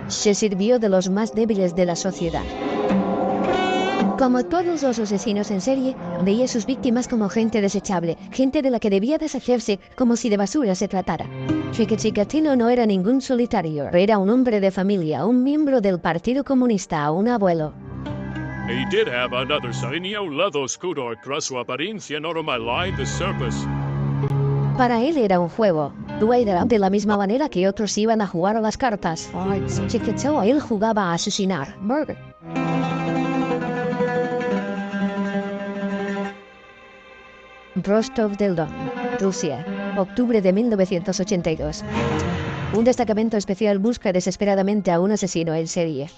Se sirvió de los más débiles de la sociedad. Como todos los asesinos en serie, veía a sus víctimas como gente desechable, gente de la que debía deshacerse como si de basura se tratara. Chikatilo no era ningún solitario, era un hombre de familia, un miembro del Partido Comunista, un abuelo. He did have another sign y un lado oscuro tras su apariencia normal de Serpus. Para él era un juego. Dueidera, de la misma manera que otros iban a jugar a las cartas. Chikatilo, él jugaba a asesinar. Murder. Rostov del Don, Rusia, octubre de 1982. Un destacamento especial busca desesperadamente a un asesino en serie.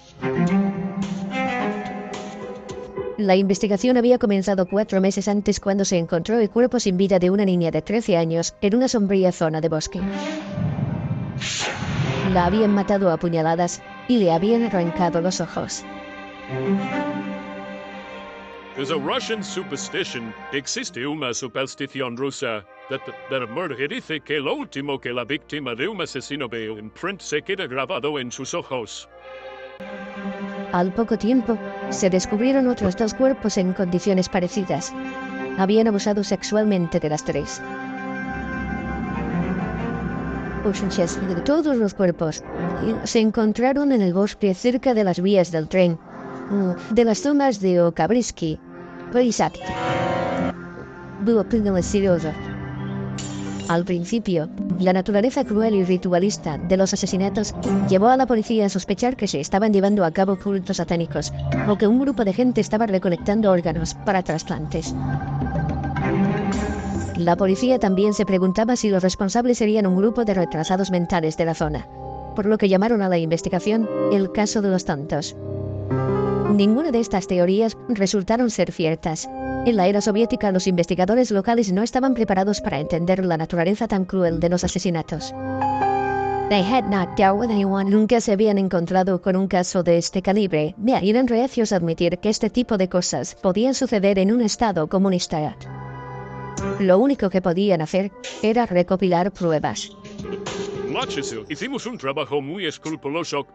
La investigación había comenzado 4 meses antes cuando se encontró el cuerpo sin vida de una niña de 13 años en una sombría zona de bosque. La habían matado a puñaladas y le habían arrancado los ojos. There's a Russian superstition. Existe una superstición rusa that murder dice que lo último que la víctima de un asesino ve en print se queda grabado en sus ojos. Al poco tiempo, se descubrieron otros 2 cuerpos en condiciones parecidas. Habían abusado sexualmente de las 3. Todos los cuerpos se encontraron en el bosque cerca de las vías del tren, de las zonas de Okabrisky, Palisatki. Al principio, la naturaleza cruel y ritualista de los asesinatos llevó a la policía a sospechar que se estaban llevando a cabo cultos satánicos o que un grupo de gente estaba recolectando órganos para trasplantes. La policía también se preguntaba si los responsables serían un grupo de retrasados mentales de la zona, por lo que llamaron a la investigación el caso de los tontos. Ninguna de estas teorías resultaron ser ciertas. En la era soviética, los investigadores locales no estaban preparados para entender la naturaleza tan cruel de los asesinatos. Nunca se habían encontrado con un caso de este calibre, y eran recios a admitir que este tipo de cosas podían suceder en un estado comunista. Lo único que podían hacer era recopilar pruebas. Hicimos un trabajo muy escrupuloso,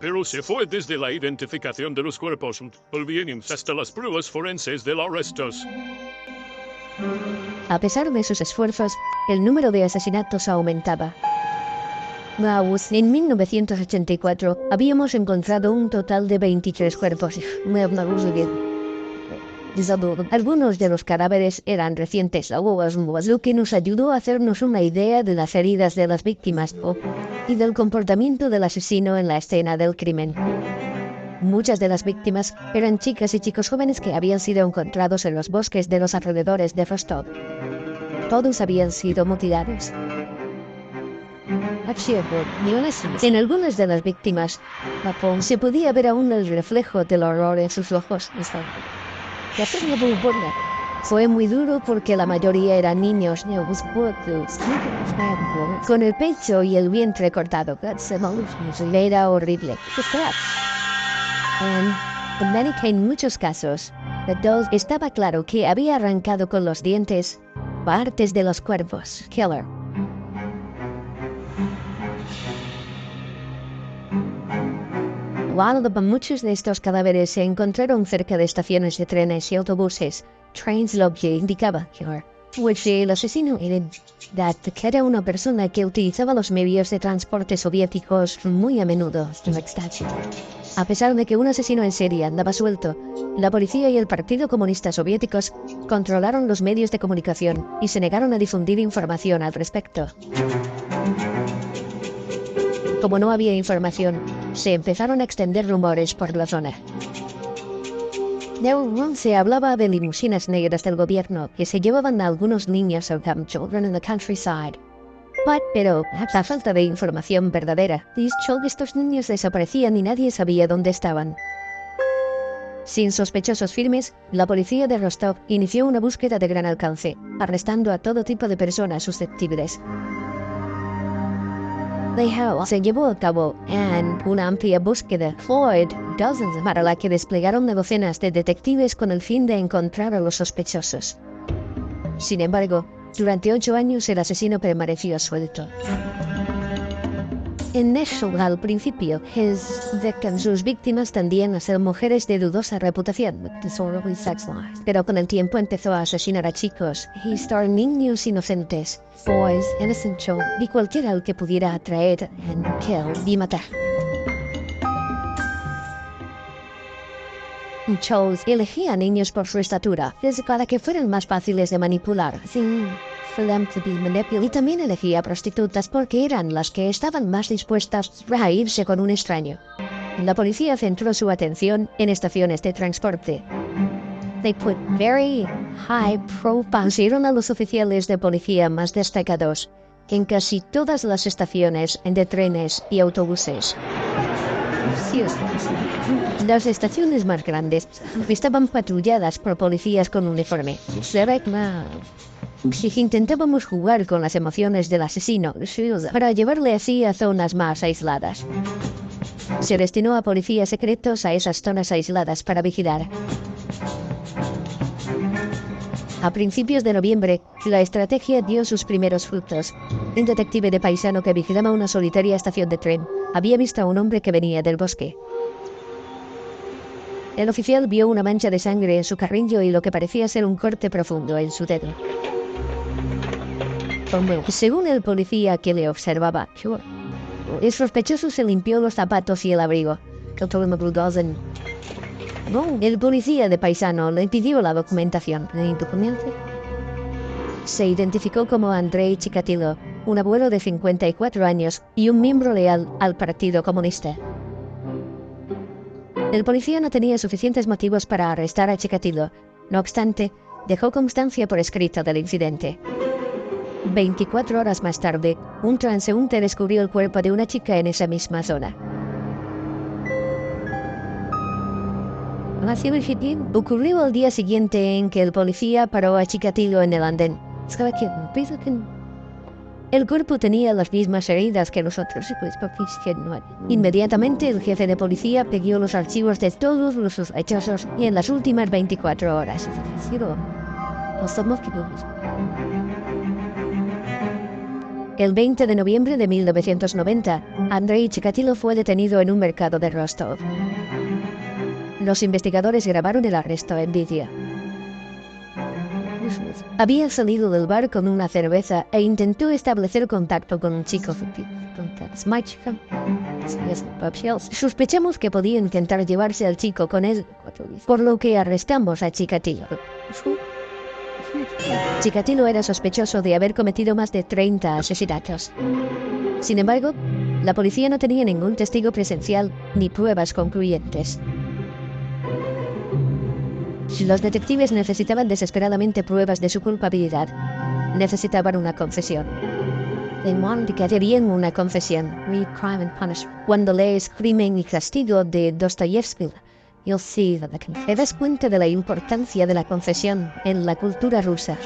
pero se fue desde la identificación de los cuerpos, volvimos hasta las pruebas forenses de los restos. A pesar de sus esfuerzos, el número de asesinatos aumentaba. En 1984 habíamos encontrado un total de 23 cuerpos. Algunos de los cadáveres eran recientes, lo que nos ayudó a hacernos una idea de las heridas de las víctimas y del comportamiento del asesino en la escena del crimen. Muchas de las víctimas eran chicas y chicos jóvenes que habían sido encontrados en los bosques de los alrededores de Rostov. Todos habían sido mutilados. En algunas de las víctimas se podía ver aún el reflejo del horror en sus ojos. Fue muy duro porque la mayoría eran niños con el pecho y el vientre cortado. Era horrible. En muchos casos, estaba claro que había arrancado con los dientes partes de los cuerpos. Killer. Muchos de estos cadáveres se encontraron cerca de estaciones de trenes y autobuses. Lo que indicaba que el asesino era una persona que utilizaba los medios de transporte soviéticos muy a menudo. A pesar de que un asesino en serie andaba suelto, la policía y el Partido Comunista Soviéticos controlaron los medios de comunicación y se negaron a difundir información al respecto. Como no había información, se empezaron a extender rumores por la zona. Se hablaba de limusinas negras del gobierno que se llevaban a algunos niños o children in the countryside. Pero, a falta de información verdadera, estos niños desaparecían y nadie sabía dónde estaban. Sin sospechosos firmes, la policía de Rostov inició una búsqueda de gran alcance, arrestando a todo tipo de personas susceptibles. Se llevó a cabo una amplia búsqueda para la que desplegaron docenas de detectives con el fin de encontrar a los sospechosos. Sin embargo, durante 8 años el asesino permaneció suelto. En eso, al principio, sus víctimas tendían a ser mujeres de dudosa reputación, pero con el tiempo empezó a asesinar a chicos y niños inocentes, boys, innocent children, y cualquiera al que pudiera atraer, kill y matar. Chose elegía a niños por su estatura, para que fueran más fáciles de manipular, y también elegía prostitutas porque eran las que estaban más dispuestas a irse con un extraño. La policía centró su atención en estaciones de transporte. They put very high profile. Pusieron a los oficiales de policía más destacados en casi todas las estaciones de trenes y autobuses. Las estaciones más grandes estaban patrulladas por policías con uniforme. Si intentábamos jugar con las emociones del asesino para llevarle así a zonas más aisladas. Se destinó a policías secretos a esas zonas aisladas para vigilar. A principios de noviembre, la estrategia dio sus primeros frutos. Un detective de paisano que vigilaba una solitaria estación de tren había visto a un hombre que venía del bosque. El oficial vio una mancha de sangre en su carrillo y lo que parecía ser un corte profundo en su dedo. Según el policía que le observaba, el sospechoso se limpió los zapatos y el abrigo. El policía de paisano le pidió la documentación. Se identificó como Andrei Chikatilo, un abuelo de 54 años y un miembro leal al Partido Comunista. El policía no tenía suficientes motivos para arrestar a Chikatilo. No obstante, dejó constancia por escrito del incidente. 24 horas más tarde, un transeúnte descubrió el cuerpo de una chica en esa misma zona. Ocurrió al día siguiente en que el policía paró a Chikatilo en el andén. El cuerpo tenía las mismas heridas que los otros. Inmediatamente el jefe de policía pidió los archivos de todos los sospechosos y en las últimas 24 horas. El 20 de noviembre de 1990, Andrei Chikatilo fue detenido en un mercado de Rostov. Los investigadores grabaron el arresto en vídeo. Había salido del bar con una cerveza e intentó establecer contacto con un chico. Sospechamos que podía intentar llevarse al chico con él, por lo que arrestamos a Chikatilo. Chikatilo era sospechoso de haber cometido más de 30 asesinatos. Sin embargo, la policía no tenía ningún testigo presencial ni pruebas concluyentes. Los detectives necesitaban desesperadamente pruebas de su culpabilidad. Necesitaban una confesión. Querían una confesión. Cuando lees Crimen y Castigo de Dostoyevsky, te das cuenta de la importancia de la confesión en la cultura rusa.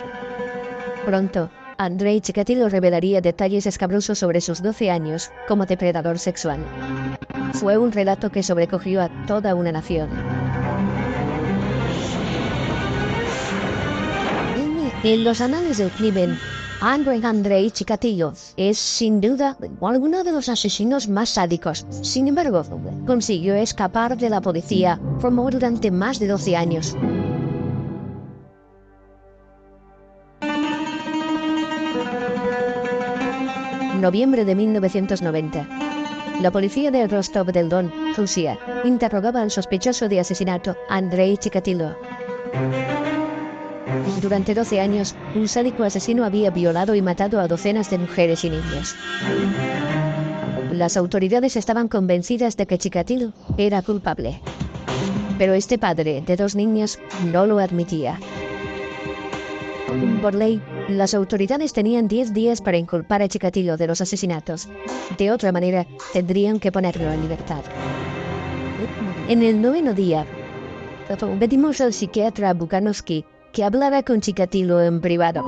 Pronto, Andrei Chikatilo revelaría detalles escabrosos sobre sus 12 años como depredador sexual. Fue un relato que sobrecogió a toda una nación. En los anales del crimen, Andrei Chikatilo es, sin duda, alguno de los asesinos más sádicos. Sin embargo, consiguió escapar de la policía durante más de 12 años. Noviembre de 1990. La policía de Rostov del Don, Rusia, interrogaba al sospechoso de asesinato, Andrei Chikatilo. Durante 12 años, un sádico asesino había violado y matado a docenas de mujeres y niños. Las autoridades estaban convencidas de que Chikatilo era culpable. Pero este padre de 2 niños no lo admitía. Por ley, las autoridades tenían 10 días para inculpar a Chikatilo de los asesinatos. De otra manera, tendrían que ponerlo en libertad. En el 9º día, pedimos al psiquiatra Bukanovsky que hablara con Chikatilo en privado.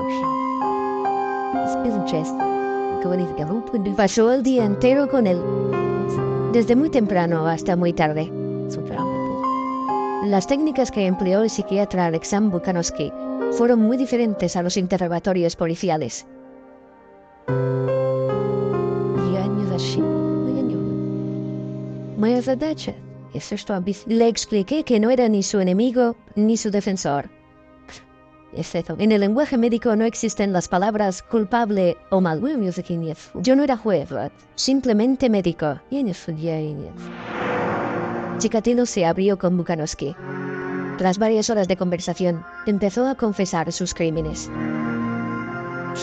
Pasó el día entero con él, desde muy temprano hasta muy tarde. Las técnicas que empleó el psiquiatra Alexander Bukanovsky fueron muy diferentes a los interrogatorios policiales. Moja задача. Eso es todo. Le expliqué que no era ni su enemigo ni su defensor. Excepto, en el lenguaje médico no existen las palabras culpable o mal. Yo no era juez, simplemente médico. Chikatilo se abrió con Bukanowski. Tras varias horas de conversación, empezó a confesar sus crímenes.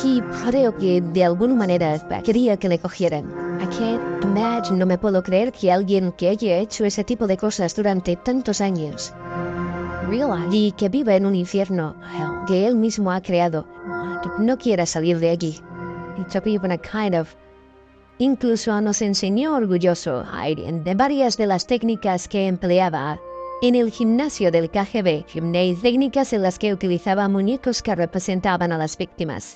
Y creo que de alguna manera quería que le cogieran. No me puedo creer que alguien que haya hecho ese tipo de cosas durante tantos años y que viva en un infierno que él mismo ha creado, no quiera salir de allí. Incluso nos enseñó orgulloso de varias de las técnicas que empleaba en el gimnasio del KGB, técnicas en las que utilizaba muñecos que representaban a las víctimas.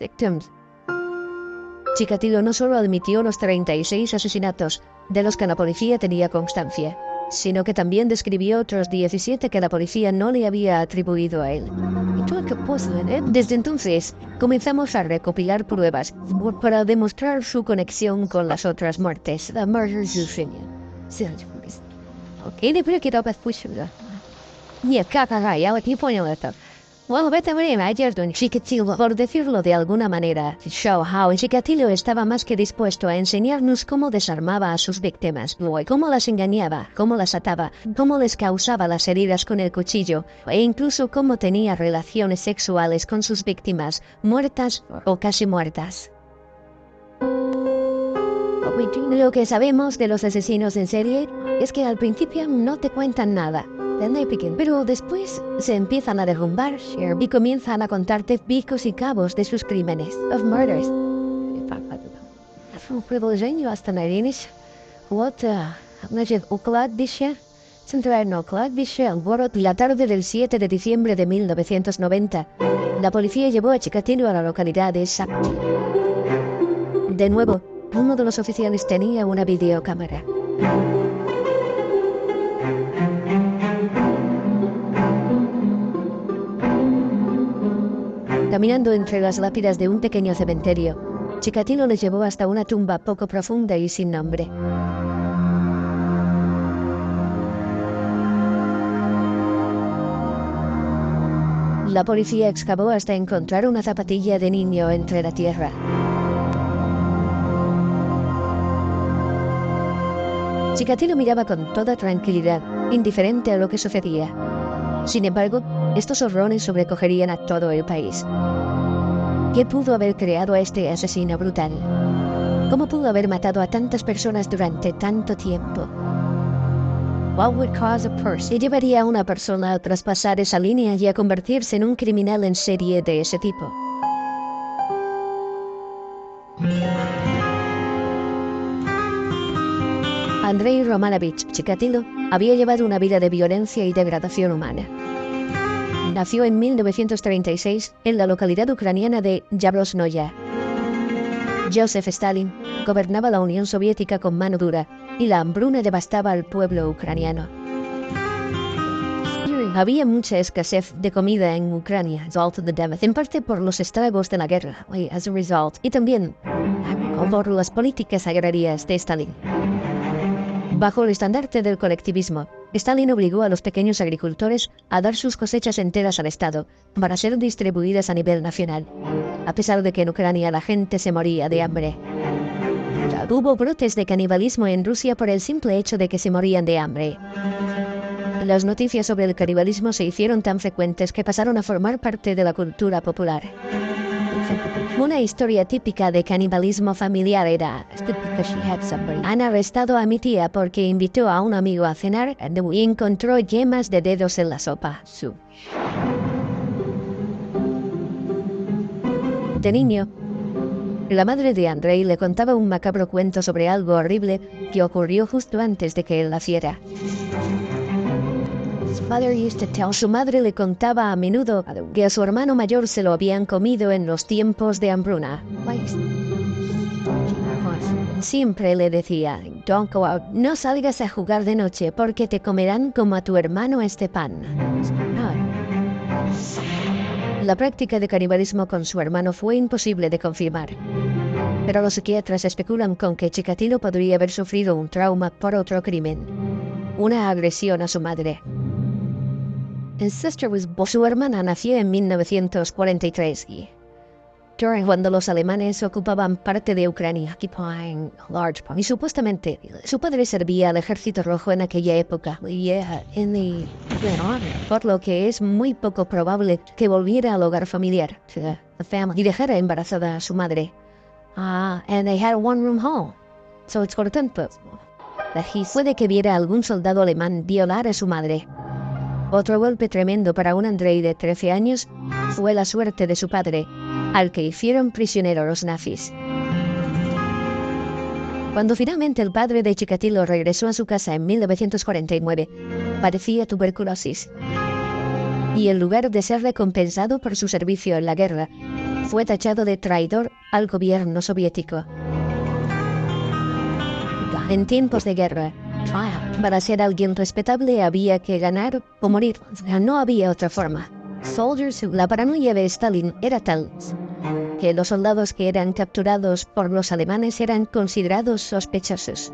Chikatilo no solo admitió los 36 asesinatos de los que la policía tenía constancia, sino que también describió otros 17 que la policía no le había atribuido a él. Desde entonces, comenzamos a recopilar pruebas para demostrar su conexión con las otras muertes. Chikatilo, por decirlo de alguna manera, Chikatilo estaba más que dispuesto a enseñarnos cómo desarmaba a sus víctimas, cómo las engañaba, cómo las ataba, cómo les causaba las heridas con el cuchillo, e incluso cómo tenía relaciones sexuales con sus víctimas, muertas o casi muertas. Lo que sabemos de los asesinos en serie es que al principio no te cuentan nada. Pero después se empiezan a derrumbar y comienzan a contarte picos y cabos de sus crímenes. La tarde del 7 de diciembre de 1990, la policía llevó a Chikatilo a la localidad de Sap. De nuevo, uno de los oficiales tenía una videocámara. Caminando entre las lápidas de un pequeño cementerio, Chikatilo les llevó hasta una tumba poco profunda y sin nombre. La policía excavó hasta encontrar una zapatilla de niño entre la tierra. Chikatilo miraba con toda tranquilidad, indiferente a lo que sucedía. Sin embargo, estos horrores sobrecogerían a todo el país. ¿Qué pudo haber creado a este asesino brutal? ¿Cómo pudo haber matado a tantas personas durante tanto tiempo? ¿Qué llevaría a una persona a traspasar esa línea y a convertirse en un criminal en serie de ese tipo? Andrei Romanovich Chikatilo había llevado una vida de violencia y degradación humana. Nació en 1936 en la localidad ucraniana de Yablosnoya. Joseph Stalin gobernaba la Unión Soviética con mano dura y la hambruna devastaba al pueblo ucraniano. Había mucha escasez de comida en Ucrania, en parte por los estragos de la guerra, y también por las políticas agrarias de Stalin. Bajo el estandarte del colectivismo, Stalin obligó a los pequeños agricultores a dar sus cosechas enteras al Estado para ser distribuidas a nivel nacional, a pesar de que en Ucrania la gente se moría de hambre. Hubo brotes de canibalismo en Rusia por el simple hecho de que se morían de hambre. Las noticias sobre el canibalismo se hicieron tan frecuentes que pasaron a formar parte de la cultura popular. Una historia típica de canibalismo familiar era: han arrestado a mi tía porque invitó a un amigo a cenar y encontró yemas de dedos en la sopa. De niño, la madre de Andrei le contaba un macabro cuento sobre algo horrible que ocurrió justo antes de que él naciera. Su madre le contaba a menudo que a su hermano mayor se lo habían comido en los tiempos de hambruna. Siempre le decía: "Don't go out, no salgas a jugar de noche porque te comerán como a tu hermano Stepan". La práctica de canibalismo con su hermano fue imposible de confirmar. pero los psiquiatras especulan con que Chikatilo podría haber sufrido un trauma por otro crimen, una agresión a su madre. Su hermana nació en 1943 y cuando los alemanes ocupaban parte de Ucrania, y supuestamente su padre servía al ejército rojo en aquella época, por lo que es muy poco probable que volviera al hogar familiar y dejara embarazada a su madre. And they had a one-room home, so it's por tanto, puede que viera a algún soldado alemán violar a su madre. Otro golpe tremendo para un Andrei de 13 años fue la suerte de su padre, al que hicieron prisionero los nazis. Cuando finalmente el padre de Chikatilo regresó a su casa en 1949, padecía tuberculosis. Y en lugar de ser recompensado por su servicio en la guerra, fue tachado de traidor al gobierno soviético. En tiempos de guerra, para ser alguien respetable había que ganar o morir. No había otra forma. La paranoia de Stalin era tal que los soldados que eran capturados por los alemanes eran considerados sospechosos.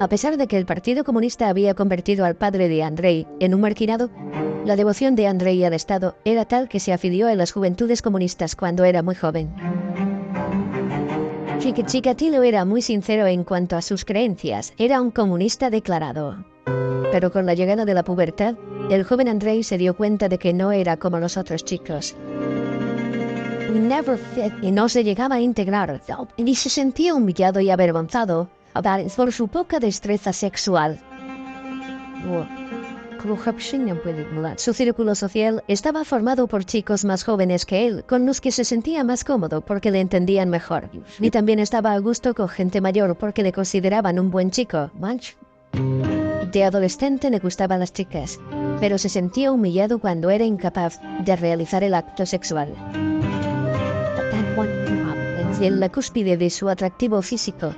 A pesar de que el Partido Comunista había convertido al padre de Andrei en un marginado, la devoción de Andrei al Estado era tal que se afilió a las Juventudes Comunistas cuando era muy joven. Chikatilo era muy sincero en cuanto a sus creencias, era un comunista declarado. Pero con la llegada de la pubertad, el joven Andrei se dio cuenta de que no era como los otros chicos. Y no se llegaba a integrar, y se sentía humillado y avergonzado por su poca destreza sexual. Su círculo social estaba formado por chicos más jóvenes que él, con los que se sentía más cómodo porque le entendían mejor. Y también estaba a gusto con gente mayor porque le consideraban un buen chico. De adolescente le gustaban las chicas, pero se sentía humillado cuando era incapaz de realizar el acto sexual. En la cúspide de su atractivo físico,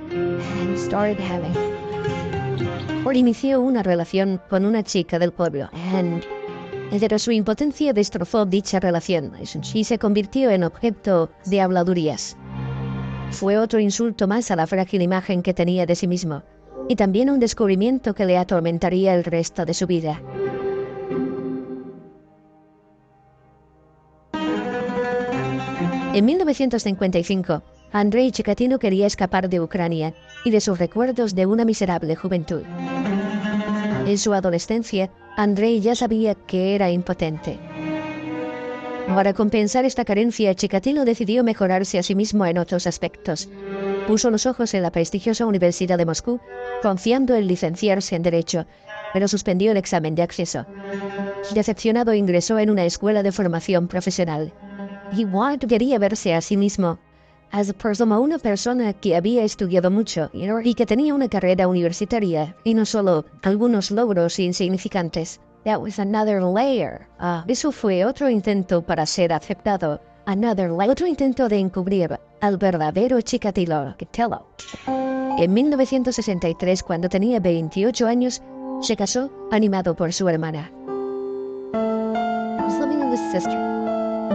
inició una relación con una chica del pueblo, pero su impotencia destrozó dicha relación y se convirtió en objeto de habladurías. Fue otro insulto más a la frágil imagen que tenía de sí mismo, y también un descubrimiento que le atormentaría el resto de su vida. En 1955, Andrei Chikatilo quería escapar de Ucrania y de sus recuerdos de una miserable juventud. En su adolescencia, Andrei ya sabía que era impotente. Para compensar esta carencia, Chikatilo decidió mejorarse a sí mismo en otros aspectos. Puso los ojos en la prestigiosa Universidad de Moscú, confiando en licenciarse en Derecho, pero suspendió el examen de acceso. Decepcionado, ingresó en una escuela de formación profesional. Quería verse a sí mismo como una persona que había estudiado mucho y que tenía una carrera universitaria, y no solo algunos logros insignificantes. Eso fue otro intento para ser aceptado. Otro intento de encubrir al verdadero Chikatilo. En 1963, cuando tenía 28 años, se casó animado por su hermana.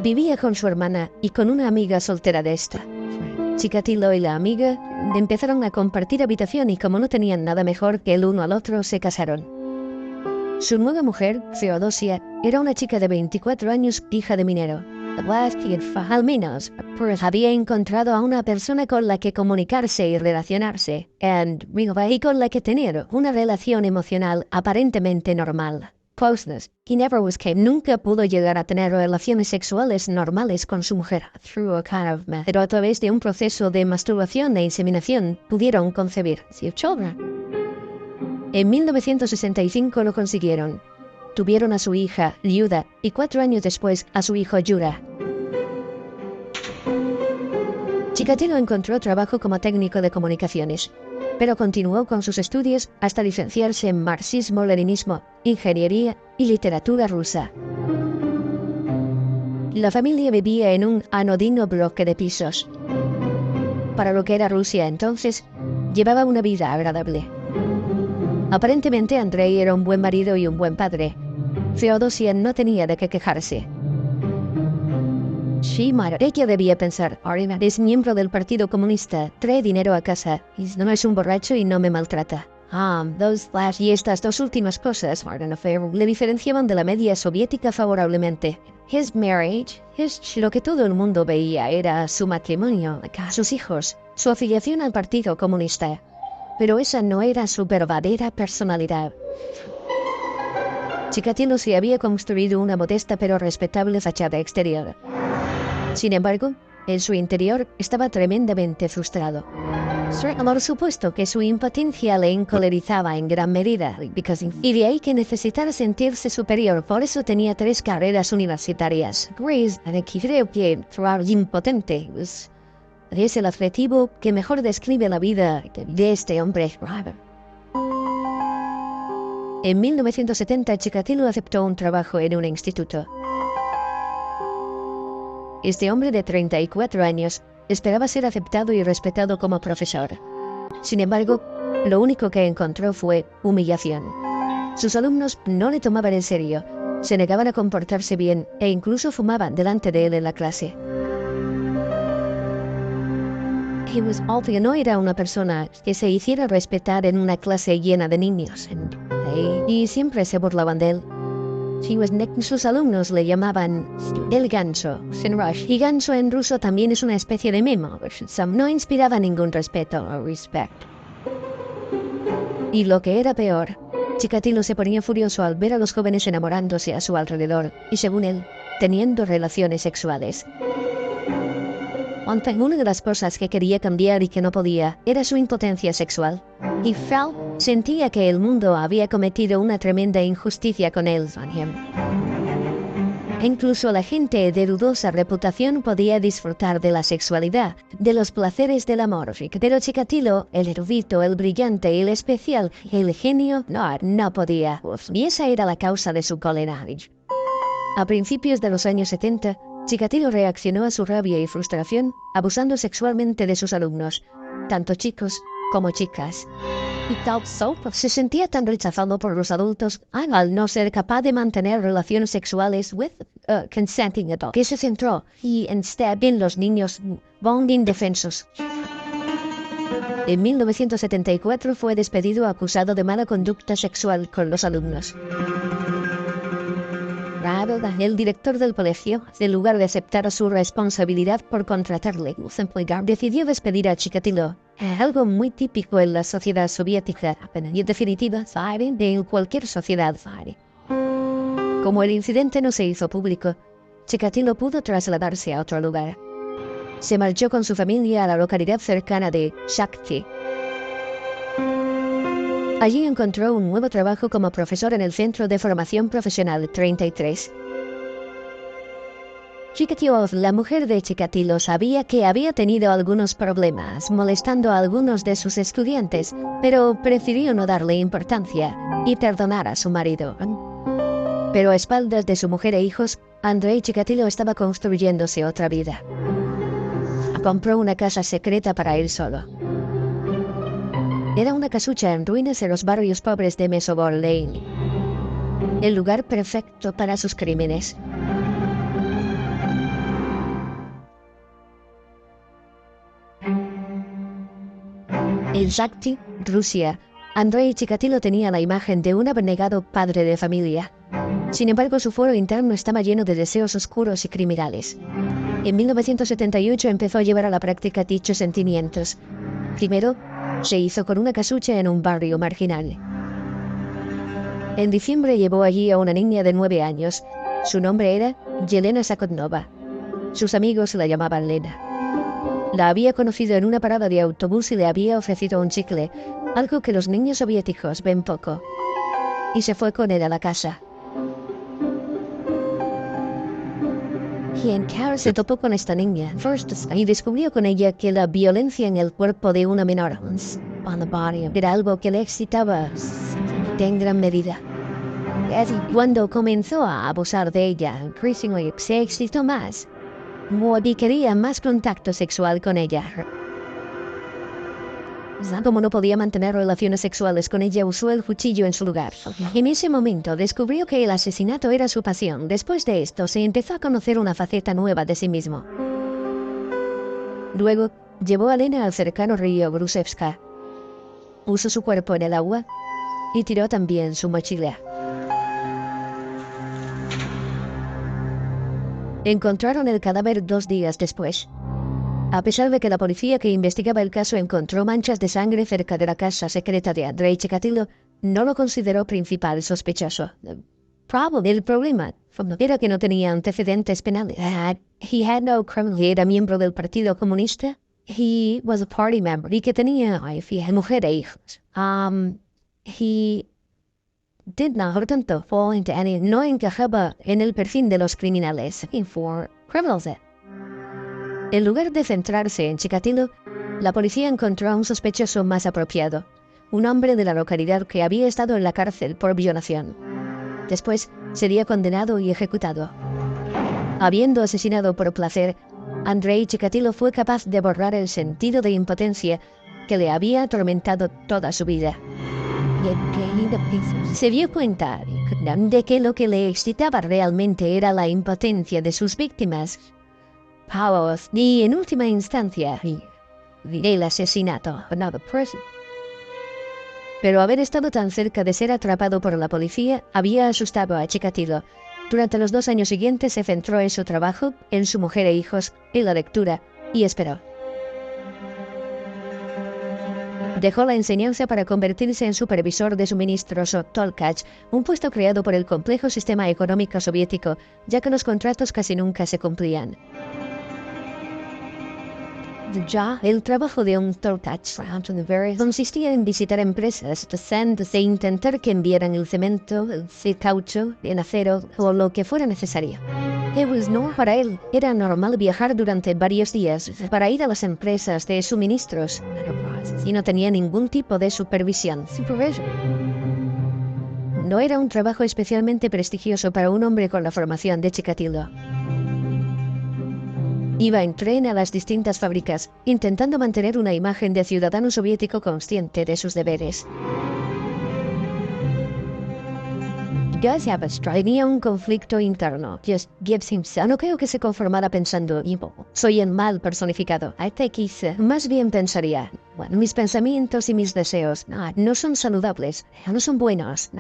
Vivía con su hermana y con una amiga soltera de esta. Chikatilo y la amiga empezaron a compartir habitación y como no tenían nada mejor que el uno al otro, se casaron. Su nueva mujer, Feodosia, era una chica de 24 años, hija de minero. Al menos, había encontrado a una persona con la que comunicarse y relacionarse, y con la que tener una relación emocional aparentemente normal. Nunca pudo llegar a tener relaciones sexuales normales con su mujer, pero a través de un proceso de masturbación e inseminación pudieron concebir. En 1965 lo consiguieron. Tuvieron a su hija, Liuda, y 4 años después a su hijo, Yura. Chikatilo encontró trabajo como técnico de comunicaciones, pero continuó con sus estudios hasta licenciarse en marxismo-leninismo, ingeniería y literatura rusa. La familia vivía en un anodino bloque de pisos. Para lo que era Rusia entonces, llevaba una vida agradable. Aparentemente Andrei era un buen marido y un buen padre. Feodosia no tenía de qué quejarse. Sí, Mara. Ella debía pensar, Arima es miembro del Partido Comunista, trae dinero a casa, y no es un borracho y no me maltrata. Y estas dos últimas cosas, Martin Affair, le diferenciaban de la media soviética favorablemente. His marriage, lo que todo el mundo veía era su matrimonio, sus hijos, su afiliación al Partido Comunista. Pero esa no era su verdadera personalidad. Chikatilo se había construido una modesta pero respetable fachada exterior. Sin embargo, en su interior estaba tremendamente frustrado. Por supuesto que su impotencia le encolerizaba en gran medida, y de ahí que necesitara sentirse superior, por eso tenía 3 carreras universitarias. Grace, creo que impotente es el adjetivo que mejor describe la vida de este hombre. En 1970, Chikatilo aceptó un trabajo en un instituto. Este hombre de 34 años esperaba ser aceptado y respetado como profesor. Sin embargo, lo único que encontró fue humillación. Sus alumnos no le tomaban en serio, se negaban a comportarse bien e incluso fumaban delante de él en la clase. No era una persona que se hiciera respetar en una clase llena de niños, y siempre se burlaban de él. Sus alumnos le llamaban el ganso, y ganso en ruso también es una especie de mimo. No inspiraba ningún respeto o respect. Y lo que era peor, Chikatilo se ponía furioso al ver a los jóvenes enamorándose a su alrededor y, según él, teniendo relaciones sexuales. Una de las cosas que quería cambiar y que no podía era su impotencia sexual. Y Fel sentía que el mundo había cometido una tremenda injusticia con él. Incluso la gente de dudosa reputación podía disfrutar de la sexualidad, de los placeres del amor. Pero Chikatilo, el erudito, el brillante, el especial, el genio, no podía. Y esa era la causa de su cólera. A principios de los años 70, Chikatilo reaccionó a su rabia y frustración abusando sexualmente de sus alumnos, tanto chicos como chicas. Se sentía tan rechazado por los adultos al no ser capaz de mantener relaciones sexuales with consenting adults, que se centró en los niños indefensos. En 1974 fue despedido acusado de mala conducta sexual con los alumnos. El director del colegio, en lugar de aceptar su responsabilidad por contratarle, decidió despedir a Chikatilo, algo muy típico en la sociedad soviética y en definitiva de cualquier sociedad. Como el incidente no se hizo público, Chikatilo pudo trasladarse a otro lugar. Se marchó con su familia a la localidad cercana de Shakhty. Allí encontró un nuevo trabajo como profesor en el Centro de Formación Profesional 33. Chikatilo, la mujer de Chikatilo, sabía que había tenido algunos problemas molestando a algunos de sus estudiantes, pero prefirió no darle importancia y perdonar a su marido. Pero a espaldas de su mujer e hijos, Andrei Chikatilo estaba construyéndose otra vida. Compró una casa secreta para él solo. Era una casucha en ruinas en los barrios pobres de Mesobor Lane. El lugar perfecto para sus crímenes. En Shakhty, Rusia, Andrei Chikatilo tenía la imagen de un abnegado padre de familia. Sin embargo, su fuero interno estaba lleno de deseos oscuros y criminales. En 1978 empezó a llevar a la práctica dichos sentimientos. Primero, se hizo con una casucha en un barrio marginal. En diciembre llevó allí a una niña de 9 años. Su nombre era Yelena Sakhonova. Sus amigos la llamaban Lena. La había conocido en una parada de autobús y le había ofrecido un chicle, algo que los niños soviéticos ven poco. Y se fue con él a la casa. Y en casa se topó con esta niña y descubrió con ella que la violencia en el cuerpo de una menor era algo que le excitaba en gran medida. Y cuando comenzó a abusar de ella, se excitó más. Y quería más contacto sexual con ella. Como no podía mantener relaciones sexuales con ella, usó el cuchillo en su lugar. En ese momento descubrió que el asesinato era su pasión. Después de esto, se empezó a conocer una faceta nueva de sí mismo. Luego, llevó a Lena al cercano río Grusevska. Puso su cuerpo en el agua y tiró también su mochila. Encontraron el cadáver 2 días después. A pesar de que la policía que investigaba el caso encontró manchas de sangre cerca de la casa secreta de Andrei Chikatilo, no lo consideró principal sospechoso. El problema era que no tenía antecedentes penales. He had no criminal. Era miembro del Partido Comunista. He was a party member. Y que tenía mujer e hijos. He did not, por tanto, fall into any. No encajaba en el perfil de los criminales. For criminals. En lugar de centrarse en Chikatilo, la policía encontró a un sospechoso más apropiado, un hombre de la localidad que había estado en la cárcel por violación. Después sería condenado y ejecutado. Habiendo asesinado por placer, Andrei Chikatilo fue capaz de borrar el sentido de impotencia que le había atormentado toda su vida. Se dio cuenta de que lo que le excitaba realmente era la impotencia de sus víctimas. Y en última instancia, el asesinato. Pero haber estado tan cerca de ser atrapado por la policía había asustado a Chikatilo. Durante los 2 años siguientes se centró en su trabajo, en su mujer e hijos, en la lectura, y esperó. Dejó la enseñanza para convertirse en supervisor de suministros o Tolkach, un puesto creado por el complejo sistema económico soviético, ya que los contratos casi nunca se cumplían. El trabajo de un Tolkach consistía en visitar empresas e intentar que enviaran el cemento, el caucho, el acero o lo que fuera necesario. Para él era normal viajar durante varios días para ir a las empresas de suministros y no tenía ningún tipo de supervisión. No era un trabajo especialmente prestigioso para un hombre con la formación de Chikatilo. Iba en tren a las distintas fábricas, intentando mantener una imagen de ciudadano soviético consciente de sus deberes. Tenía un conflicto interno. No creo que se conformara pensando, soy el mal personificado. Más bien pensaría, mis pensamientos y mis deseos no son saludables, no son buenos.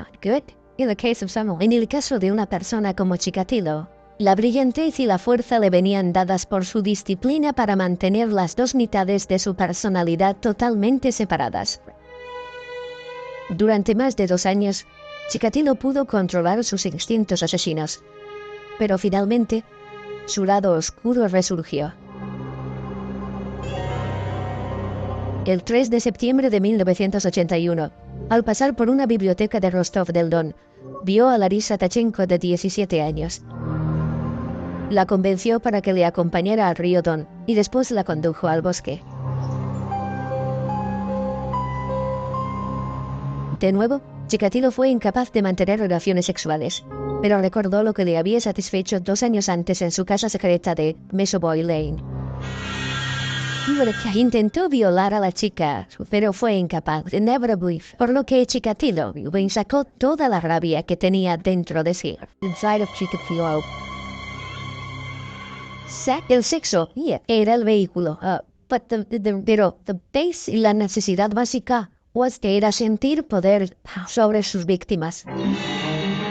En el caso de una persona como Chikatilo, la brillantez y la fuerza le venían dadas por su disciplina para mantener las dos mitades de su personalidad totalmente separadas. Durante más de 2 años, Chikatilo pudo controlar sus instintos asesinos, pero finalmente, su lado oscuro resurgió. El 3 de septiembre de 1981, al pasar por una biblioteca de Rostov del Don, vio a Larisa Tachenko de 17 años. La convenció para que le acompañara al río Don y después la condujo al bosque. De nuevo, Chikatilo fue incapaz de mantener relaciones sexuales, pero recordó lo que le había satisfecho 2 años antes en su casa secreta de Mesoboy Lane. Intentó violar a la chica, pero fue incapaz, por lo que Chikatilo sacó toda la rabia que tenía dentro de sí. El sexo era el vehículo, pero la necesidad básica era sentir poder sobre sus víctimas.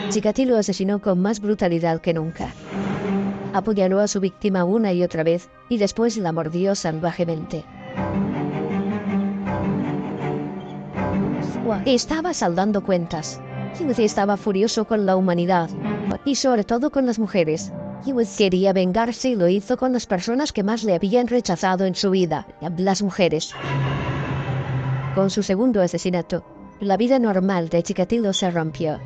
Chikatilo asesinó con más brutalidad que nunca. Apuñaló a su víctima una y otra vez y después la mordió salvajemente. Estaba saldando cuentas. Estaba furioso con la humanidad y sobre todo con las mujeres. Quería vengarse y lo hizo con las personas que más le habían rechazado en su vida, las mujeres. Con su segundo asesinato, la vida normal de Chikatilo se rompió.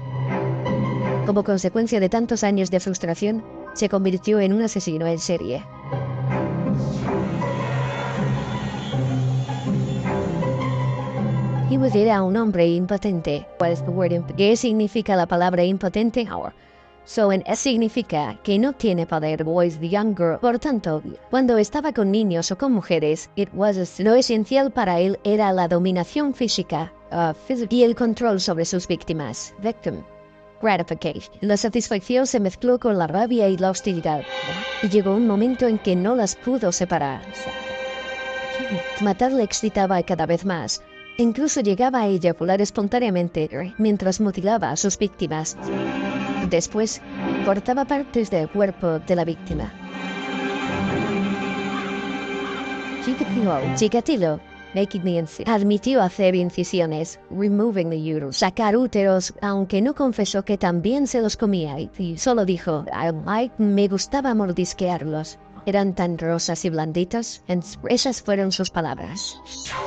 Como consecuencia de tantos años de frustración, se convirtió en un asesino en serie. Era un hombre impotente. ¿Qué significa la palabra impotente? significa que no tiene poder o es young girl. Por tanto, cuando estaba con niños o con mujeres, lo esencial para él era la dominación física y el control sobre sus víctimas. Victim gratification. La satisfacción se mezcló con la rabia y la hostilidad. Y llegó un momento en que no las pudo separar. Matar le excitaba cada vez más. Incluso llegaba a eyacular espontáneamente mientras mutilaba a sus víctimas. Después, cortaba partes del cuerpo de la víctima. Chikatilo admitió hacer incisiones, removing the uterus, sacar úteros, aunque no confesó que también se los comía y solo dijo, me gustaba mordisquearlos. Eran tan rosas y blanditas. Esas fueron sus palabras.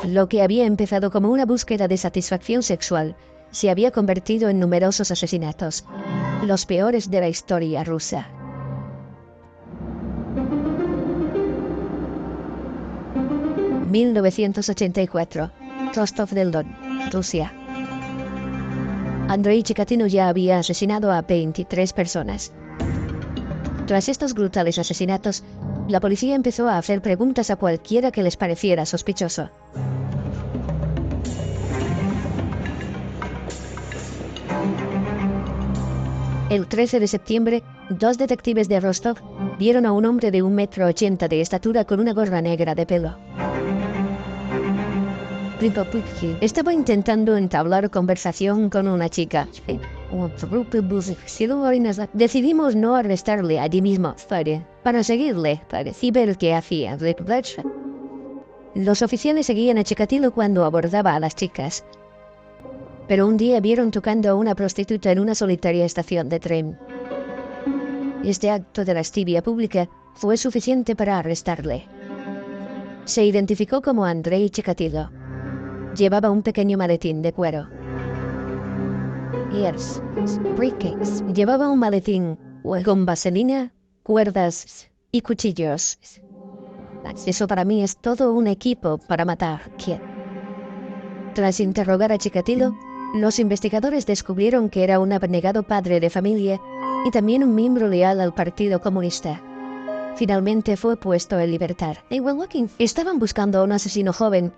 Lo que había empezado como una búsqueda de satisfacción sexual se había convertido en numerosos asesinatos, los peores de la historia rusa. (1984) Rostov del Don, Rusia. Andrei Chikatilo ya había asesinado a 23 personas. Tras estos brutales asesinatos, la policía empezó a hacer preguntas a cualquiera que les pareciera sospechoso. El 13 de septiembre, 2 detectives de Rostov vieron a un hombre de 1,80 m de estatura con una gorra negra de pelo. Estaba intentando entablar conversación con una chica. Decidimos no arrestarle allí mismo para seguirle y ver qué hacía. Los oficiales seguían a Chikatilo cuando abordaba a las chicas. Pero un día vieron tocando a una prostituta en una solitaria estación de tren. Este acto de lascivia pública fue suficiente para arrestarle. Se identificó como Andrei Chikatilo. Llevaba un pequeño maletín de cuero. Llevaba un maletín con vaselina, cuerdas y cuchillos. Eso para mí es todo un equipo para matar. Tras interrogar a Chikatilo, los investigadores descubrieron que era un abnegado padre de familia y también un miembro leal al Partido Comunista. Finalmente fue puesto en libertad. Estaban buscando a un asesino joven,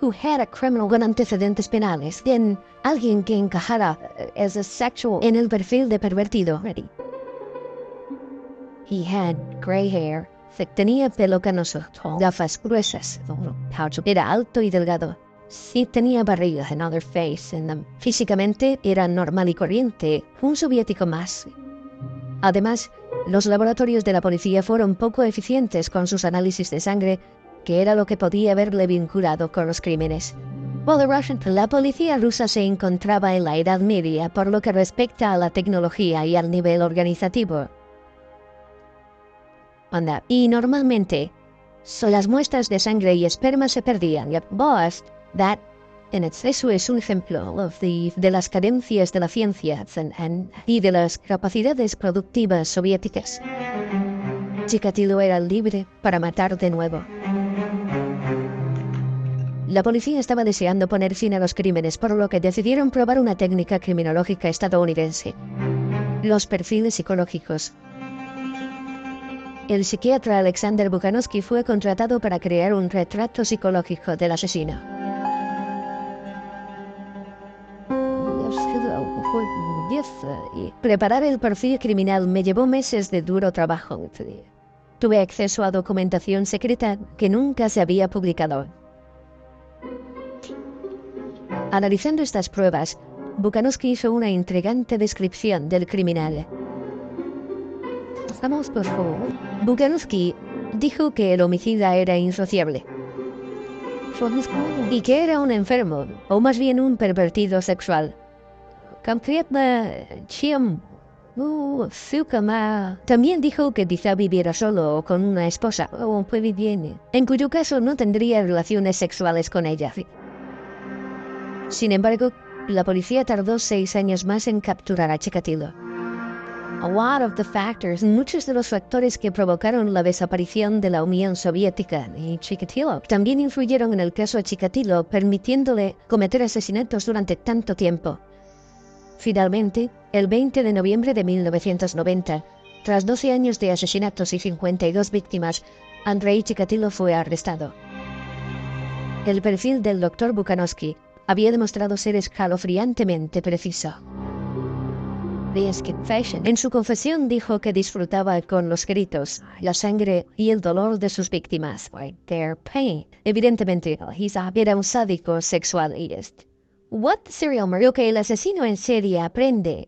who had a criminal con antecedentes penales, alguien que encajara en el perfil de pervertido. He had gray hair. Tenía pelo canoso, gafas gruesas, era alto y delgado. Sí tenía barriga en other face. Físicamente era normal y corriente, un soviético más. Además, los laboratorios de la policía fueron poco eficientes con sus análisis de sangre, que era lo que podía haberle vinculado con los crímenes. La policía rusa se encontraba en la Edad Media por lo que respecta a la tecnología y al nivel organizativo. Y normalmente, las muestras de sangre y esperma se perdían. Eso es un ejemplo de las carencias de la ciencia y de las capacidades productivas soviéticas. Chikatilo era libre para matar de nuevo. La policía estaba deseando poner fin a los crímenes, por lo que decidieron probar una técnica criminológica estadounidense: los perfiles psicológicos. El psiquiatra Alexander Bukanovsky fue contratado para crear un retrato psicológico del asesino. Preparar el perfil criminal me llevó meses de duro trabajo. Tuve acceso a documentación secreta que nunca se había publicado. Analizando estas pruebas, Bukanovsky hizo una intrigante descripción del criminal. Bukanovsky dijo que el homicida era insociable y que era un enfermo, o más bien un pervertido sexual. También dijo que quizá viviera solo o con una esposa, en cuyo caso no tendría relaciones sexuales con ella. Sin embargo, la policía tardó 6 años más en capturar a Chikatilo. Muchos de los factores que provocaron la desaparición de la Unión Soviética y Chikatilo también influyeron en el caso de Chikatilo, permitiéndole cometer asesinatos durante tanto tiempo. Finalmente, El 20 de noviembre de 1990, tras 12 años de asesinatos y 52 víctimas, Andrei Chikatilo fue arrestado. El perfil del Dr. Bukanowski había demostrado ser escalofriantemente preciso. En su confesión dijo que disfrutaba con los gritos, la sangre y el dolor de sus víctimas. Evidentemente, era un sádico sexual y What the serial murder? Que el asesino en serie aprende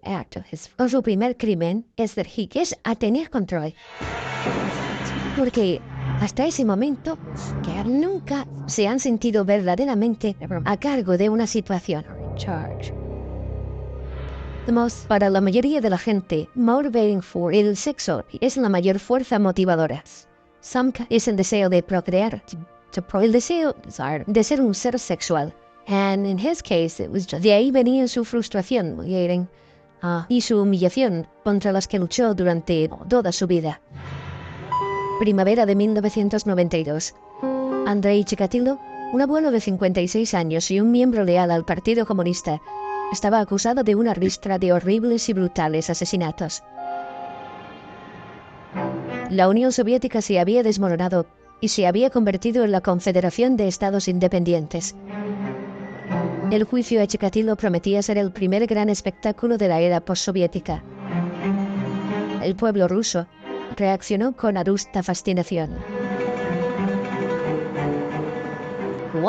o su primer crimen es a tener control. Porque hasta ese momento que nunca se han sentido verdaderamente a cargo de una situación. Para la mayoría de la gente, motivating for el sexo es la mayor fuerza motivadora. Es el deseo de procrear, el deseo de ser un ser sexual. And in his case, de ahí venía su frustración y su humillación contra las que luchó durante toda su vida. Primavera de 1992. Andrei Chikatilo, un abuelo de 56 años y un miembro leal al Partido Comunista, estaba acusado de una ristra de horribles y brutales asesinatos. La Unión Soviética se había desmoronado y se había convertido en la Confederación de Estados Independientes. El juicio a Chikatilo prometía ser el primer gran espectáculo de la era postsoviética. El pueblo ruso reaccionó con adusta fascinación.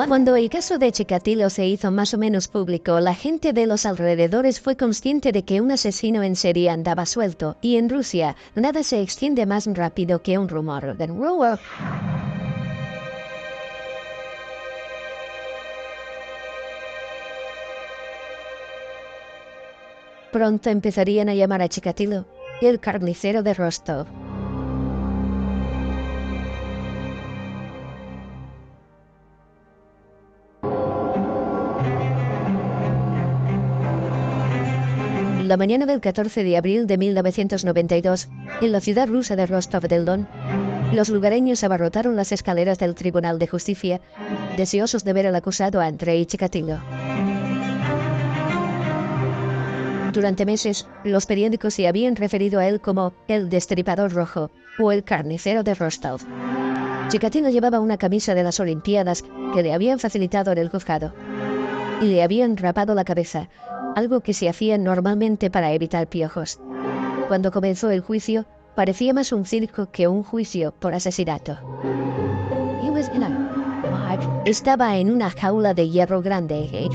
Cuando el caso de Chikatilo se hizo más o menos público, la gente de los alrededores fue consciente de que un asesino en serie andaba suelto, y en Rusia nada se extiende más rápido que un rumor. Pronto empezarían a llamar a Chikatilo el carnicero de Rostov. La mañana del 14 de abril de 1992, en la ciudad rusa de Rostov del Don, los lugareños abarrotaron las escaleras del Tribunal de Justicia, deseosos de ver al acusado Andrei Chikatilo. Durante meses, los periódicos se habían referido a él como el Destripador Rojo o el Carnicero de Rostov. Chikatilo llevaba una camisa de las Olimpiadas que le habían facilitado en el juzgado y le habían rapado la cabeza, algo que se hacía normalmente para evitar piojos. Cuando comenzó el juicio, parecía más un circo que un juicio por asesinato. Estaba en una jaula de hierro grande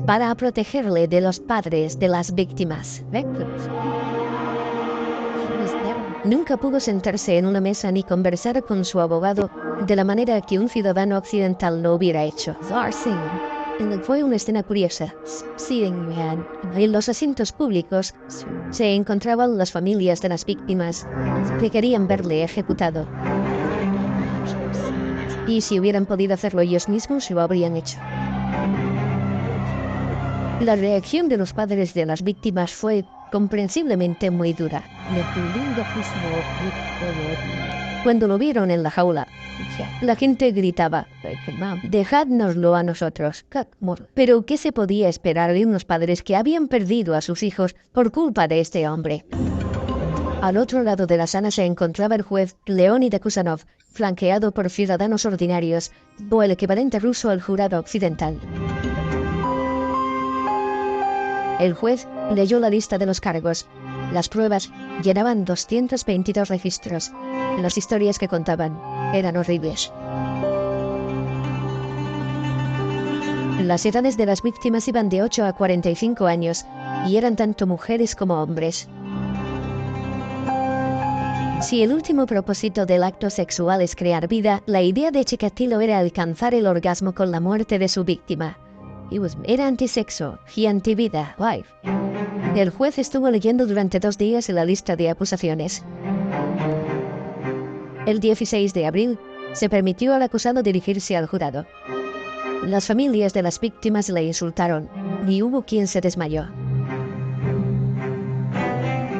para protegerle de los padres de las víctimas. Nunca pudo sentarse en una mesa ni conversar con su abogado de la manera que un ciudadano occidental lo hubiera hecho. Fue una escena curiosa. En los asientos públicos se encontraban las familias de las víctimas que querían verle ejecutado. Y si hubieran podido hacerlo ellos mismos, lo habrían hecho. La reacción de los padres de las víctimas fue comprensiblemente muy dura. Cuando lo vieron en la jaula, la gente gritaba, «Dejádnoslo a nosotros». Pero ¿qué se podía esperar de unos padres que habían perdido a sus hijos por culpa de este hombre? Al otro lado de la sala se encontraba el juez Leonid Kusanov, flanqueado por ciudadanos ordinarios, o el equivalente ruso al jurado occidental. El juez leyó la lista de los cargos. Las pruebas llenaban 222 registros. Las historias que contaban eran horribles. Las edades de las víctimas iban de 8 a 45 años y eran tanto mujeres como hombres. Si el último propósito del acto sexual es crear vida, la idea de Chikatilo era alcanzar el orgasmo con la muerte de su víctima. Era antisexo y antivida. El juez estuvo leyendo durante 2 días la lista de acusaciones. El 16 de abril, se permitió al acusado dirigirse al jurado. Las familias de las víctimas le insultaron y hubo quien se desmayó.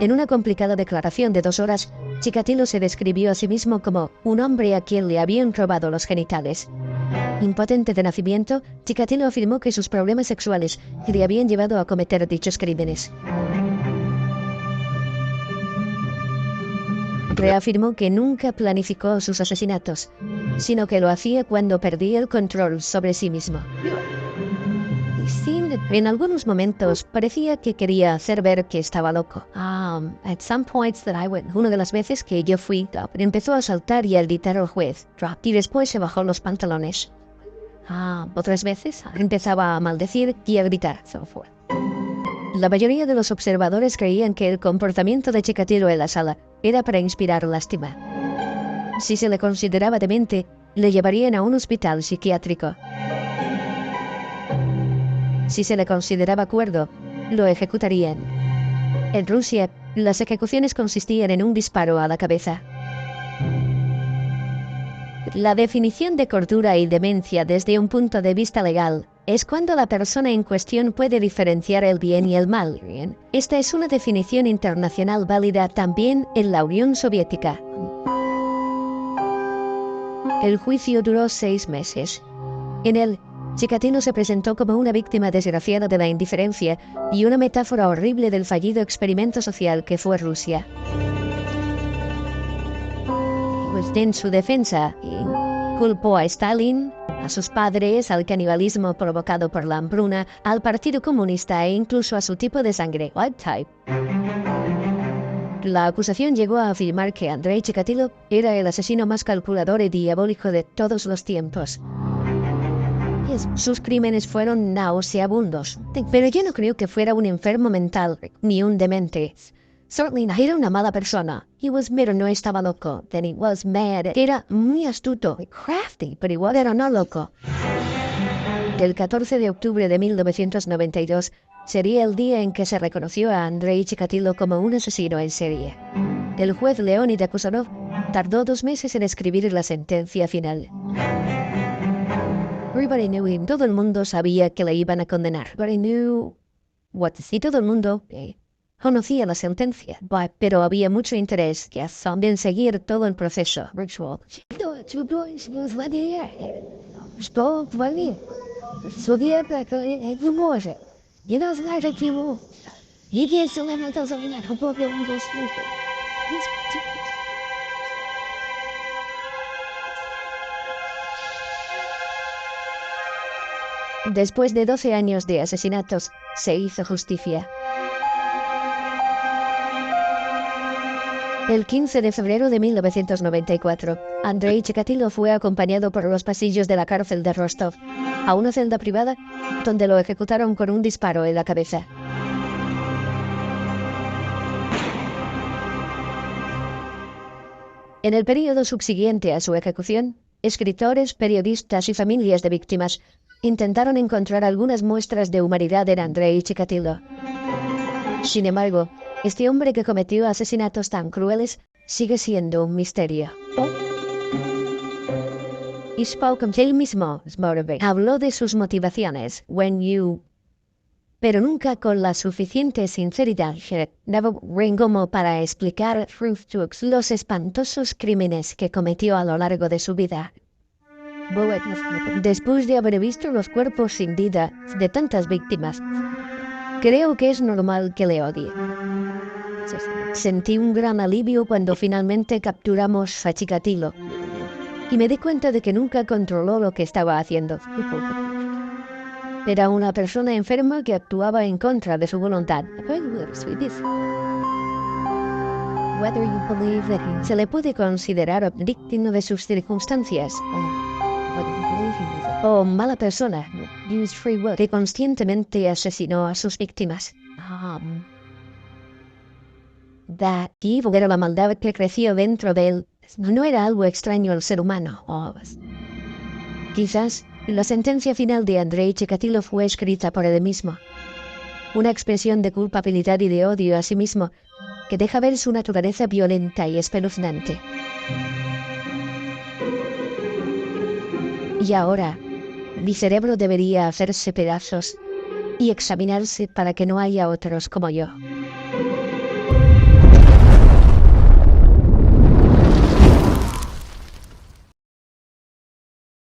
En una complicada declaración de 2 horas, Chikatilo se describió a sí mismo como un hombre a quien le habían robado los genitales. Impotente de nacimiento, Chikatilo afirmó que sus problemas sexuales le habían llevado a cometer dichos crímenes. Reafirmó que nunca planificó sus asesinatos, sino que lo hacía cuando perdía el control sobre sí mismo. Sí, en algunos momentos parecía que quería hacer ver que estaba loco. At some points that I went, una de las veces que yo fui, empezó a saltar y a gritar al juez, y después se bajó los pantalones. Otras veces empezaba a maldecir y a gritar. La mayoría de los observadores creían que el comportamiento de Chikatilo en la sala era para inspirar lástima. Si se le consideraba demente, le llevarían a un hospital psiquiátrico. Si se le consideraba cuerdo, lo ejecutarían. En Rusia, las ejecuciones consistían en un disparo a la cabeza. La definición de cordura y demencia desde un punto de vista legal es cuando la persona en cuestión puede diferenciar el bien y el mal. Esta es una definición internacional válida también en la Unión Soviética. El juicio duró 6 meses. En él, Chikatilo se presentó como una víctima desgraciada de la indiferencia y una metáfora horrible del fallido experimento social que fue Rusia. Pues en su defensa, culpó a Stalin, a sus padres, al canibalismo provocado por la hambruna, al Partido Comunista e incluso a su tipo de sangre, Blood type. La acusación llegó a afirmar que Andrei Chikatilo era el asesino más calculador y diabólico de todos los tiempos. Sus crímenes fueron nauseabundos, pero yo no creo que fuera un enfermo mental, ni un demente. Certainly era una mala persona. Pero no estaba loco. Then he was mad. Era muy astuto, crafty, pero igual era no loco. El 14 de octubre de 1992 sería el día en que se reconoció a Andrei Chikatilo como un asesino en serie. El juez Leonid Akuzanov tardó 2 meses en escribir la sentencia final. Everybody knew him. Todo el mundo sabía que le iban a condenar. Everybody knew what to see. Todo el mundo conocía la sentencia, pero había mucho interés en seguir todo el proceso. Después de 12 años de asesinatos, se hizo justicia. El 15 de febrero de 1994, Andrei Chikatilo fue acompañado por los pasillos de la cárcel de Rostov a una celda privada donde lo ejecutaron con un disparo en la cabeza. En el periodo subsiguiente a su ejecución, escritores, periodistas y familias de víctimas intentaron encontrar algunas muestras de humanidad en Andrei Chikatilo. Sin embargo, este hombre que cometió asesinatos tan crueles sigue siendo un misterio. Y él mismo habló de sus motivaciones, pero nunca con la suficiente sinceridad como para explicar los espantosos crímenes que cometió a lo largo de su vida. Después de haber visto los cuerpos sin vida de tantas víctimas, creo que es normal que le odie. Sentí un gran alivio cuando finalmente capturamos a Chikatilo y me di cuenta de que nunca controló lo que estaba haciendo. Era una persona enferma que actuaba en contra de su voluntad. Se le puede considerar víctima de sus circunstancias o mala persona que conscientemente asesinó a sus víctimas. Era la maldad que creció dentro de él. No era algo extraño al ser humano. Quizás la sentencia final de Andrei Chikatilo fue escrita por él mismo. Una expresión de culpabilidad y de odio a sí mismo que deja ver su naturaleza violenta y espeluznante. Y ahora, mi cerebro debería hacerse pedazos y examinarse para que no haya otros como yo.